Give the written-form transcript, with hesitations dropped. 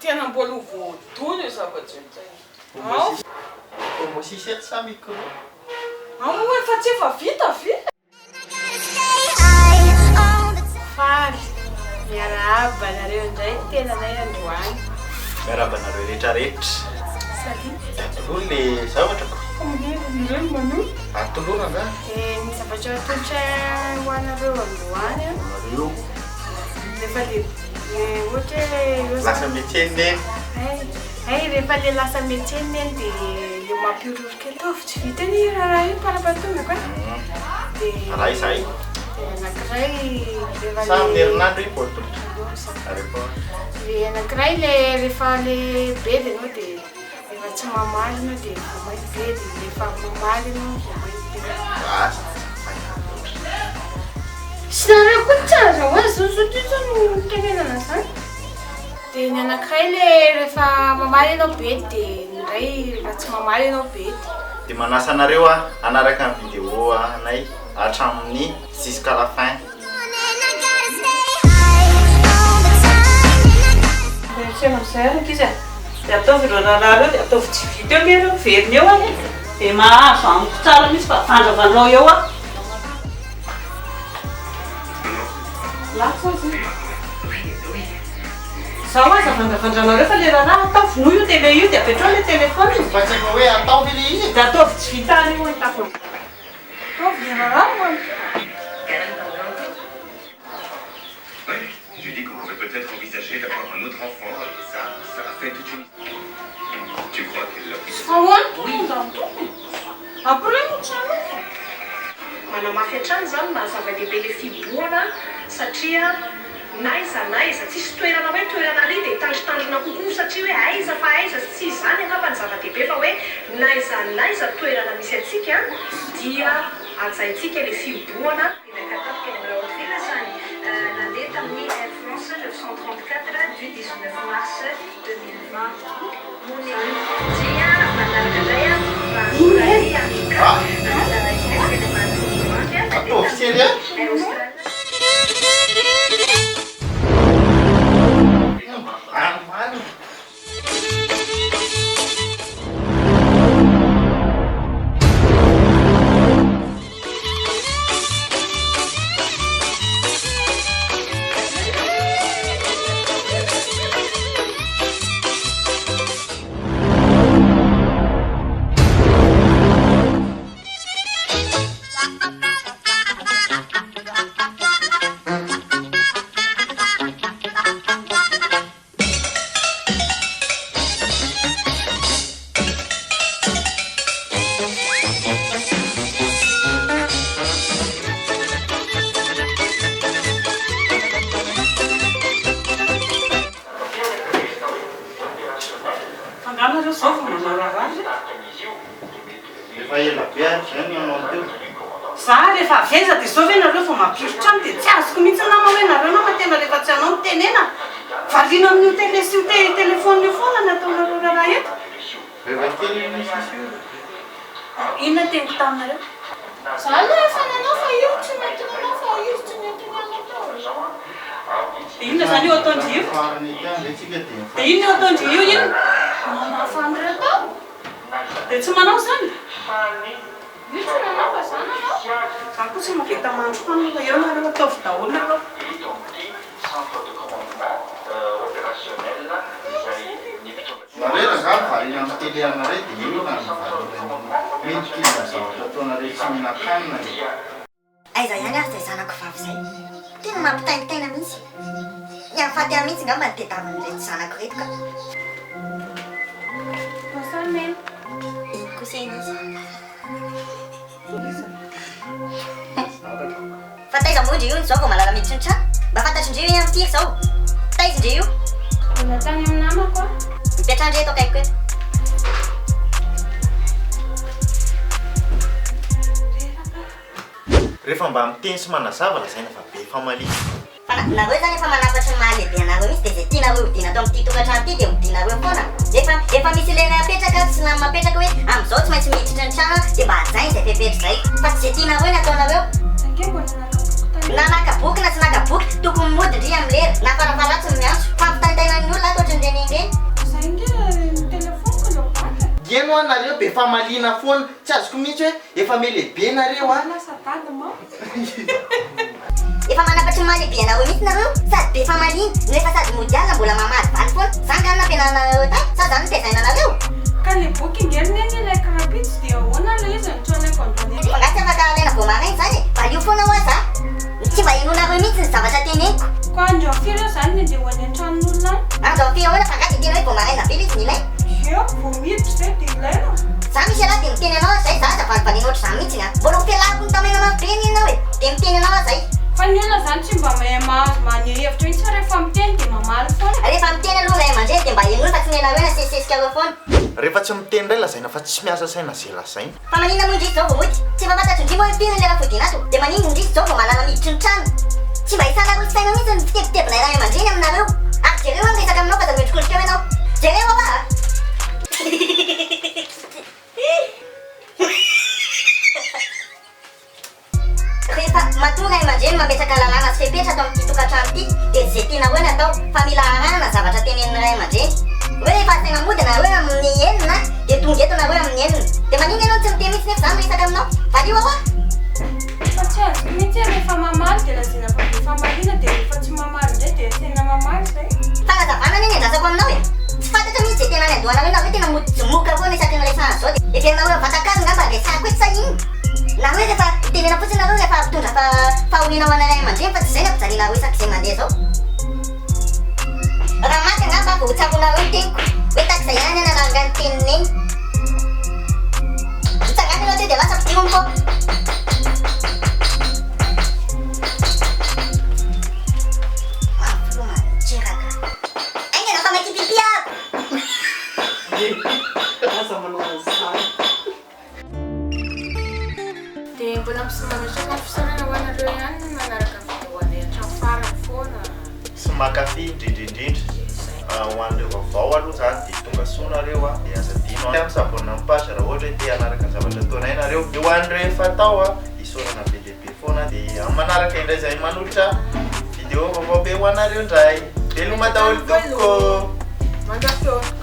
tena mbola voatono io zava-tsy Mosisy sa micro. hoe fa tsy efa vita ve faly miarahaba nareo indray tenanay androany Miarabanareo rehetrarehetra. Atoloha le zavatrako. mano Atoloha nga. ny zavatra atolotra ho anareo androany Nareo rehefa le ohatra lasa métier neny. rehefa le lasa métier neny dia le mampiororoka ataovy tsy vita ny raha io parapatonako dia Raha izay. anankiray Samy herinandro io politolotra. le anankiray le rehefa le be dia anao dia rehefa tsy mamaly anao dia voamainy be dia rehefa mamaly anao voamainy be sy nareo koa tsy aza ho azy zao no tenenana zany dia ny anankiray le rehefa mamaly anao be dia indray rehefa tsy mamaly anao be Dia manasa anareo anaraka ny vidéo anay hatramin'ny jusqu'à la fin. tsy amizay araka izy dia ataovy ireo rahareo dia ataovy tsy vita eo lero veriny eo any dia mahazo amiko tsara misy fa fandravanao eo lasa zaho aza vandravandranareo fa le raha ataovy noho io tele io dia apetrao le telefony Fa tsy efa hoe ataovy le izy. dia ataovy tsy vita any io atafo ataovy le raha Je dis qu'on pourrait peut-être envisager d'avoir un autre enfant, et ça a fait toute une... Tu crois qu'elle l'a fait? après manamafy hatrany zany mahazava-dehibe le fiboana satria na iza tsisy toerana hoe toerana le dia tandrotandrona kokoa satria hoe aiza fa aiza tsy izany angamba ny zava-dehibe fa hoe na iza toerana misy atsika dia ajaintsika le fiboana nandeha tamin'ny Air France 934 du 19 mars 2020 mony dia manaraka indray Ataovy sérieux. Efa ela be ary zany ianao teo. za rehefa aveza dia zao ve nareo fa mampirotra any dia tsy azoko mihitsy nama hoe nareo nama tena rehefa tsy anao mitenena variana amin'io tele sy io telefony io foana nataonareo raha eto Rehefa kely misy io. inona teniko taminareo za le fananao fa io tsy mety nanao fa io tsy mety nanao tao dia inona zany io ataondry io Farany ity antsika dia dia inona io ataondry io ino mamafandreo tao dia tsy manao zany io tsy nanao fa za nanao za koa tsy mavita mandro fanao eo nareo ataovy daholo nareo nareo zany variana amin'ny tele anareo dia io na midikina zavatra ataonareo tsy mihinan-kanina. Aiza ihany ary izay zanako vavy izay tena mampitainitaina mihitsy mihafaty ahy mihitsy ngamba ny tediavin'ireto zanako reto ka masamena iny kosena izy fa taiza mondry io zao vao malala miditra ny trano mba fantatrindreo iny amin'ny tiry zao taiza indre io mbola tany amin'ny namako a mipetrandre eto akaiko eto Rehefa mba miteny sy manazava lazaina fa be famaliana. fa nareo zany efa manapatra ny mahalehibe anareo mihitsy dia zay tianareo hodiana ato amin'ity tokantrano ity dia hodianareo foana efa misy ilay apetraka sy mapetraka hoe amin'izao tsy maintsy miditra ny trano dia mba hajainy izay fepetra izay fa tsy zay tianareo ny ataonareo na nakaboky na tsy nakaboky tokony mody ndry amin'ny lera na farafaratsy ny miantso fampitanitainan'ny olona atao ohatran'ireny ireny moa nareo be famaliana foana tsy azoko mihitsy hoe efa melehibe nareo a lasa tady ma efa manapatry mahalehibe anareo mihitsy nareo sady be famaliana nefa sady modialina mbola mamady valy foana zany gany nampianarana tany sa zany nitazaina anareo ka le boky ingeriny eny ilay karapitsy dia ahoana le izy nitsoanay kondrony mangatsy afaka alaina vao marainy zany valio foana hoa za tsy mba henonareo mihitsy ny zavatra teneniko ko andro firy zany ny ndeha hoany an-tranon'olona andro fia hoana fa gaty tena hoe vao maraina be izy nilay eo vao miditra zay dia ilaina za misy raha dia miteny anao zay za zavalivaliana ohatry zany mihitsy nga mbola ho fialako ny tamena mafy be ny hoe dia miteny anao zay fa ny olona zany tsy mba mahay maneho hevitra mihitsy fa rehefa miteny dia mamaly foana rehefa miteny aloha ray aman-dreny dia mba henony fa tsy mena hoe nasesesika reo foana rehefa tsy miteny ndray lazaina fa tsy miasa saina zay lazaina fa manina moa indrisy zao vao mody tsy efa fantatro indry moa hoe firy le raha fodinato dia manino indrisy zao vao manana miditry ny trano tsy mba hisanareo saina mihitsy ny fitebitebina ray aman-dreny aminareo ary jereo any resaka aminao fa da mihetrokolotreo ianao jereo ao a rehefa matoa ray aman-dreny mametraka lalàna sy fepetra atao amin'ity tokantrano ity dia zay tiana hoe natao fa mila arahana zavatra tenenin'ny ray aman-dreny hoe rehefa asaina modina hoe amin'ny enina dia tonga eto nareo amin'ny enina dia manino ianao tsy miteny mihitsy nefa zany resaka aminao valio ao a fa tsy azoko mihitsy rehefa mamaly dia lazina fa be famaliana dia rehefa tsy mamaly indray dia tena mamaly zay fanazavana ny andrasako aminao e tsy fantatra mihitsy zay tena ny andohanareo na hoe tena moka foana isaky ny resahana zao dia efianareo vatakazo ngamba resahako hoe tsy sahiny na hoe rehefa tenena fotsiny nareo rehefa mpitondra fahoriana ho anaray aman-dreny fa tsy zay ny ampijalinareo isaky izay mandeha zao raha maty angamba vao hotsakonareo ny teniko hoe taky zay ihany anaranga ny teniny eny hitsangany anao teo dia lasa mpidimo fô dia mbola misimanasaka fisarana ho anareo ihany manaraka videoany hatrany farany foana sy makafy indrindrindrindra ho an'ireo vaovao aloha zany dia tonga soanareo a dia azadino amin'ny sabona mipasy raha ohatra hoe te hanaraka ny zavatra ataonay nareo dia ho an'ireo efa atao a isaorana be lehibe foana dia amin'ny manaraka indray zay manolotra video vaovao be ho anareo indray veloma daholo tompoko mandafeo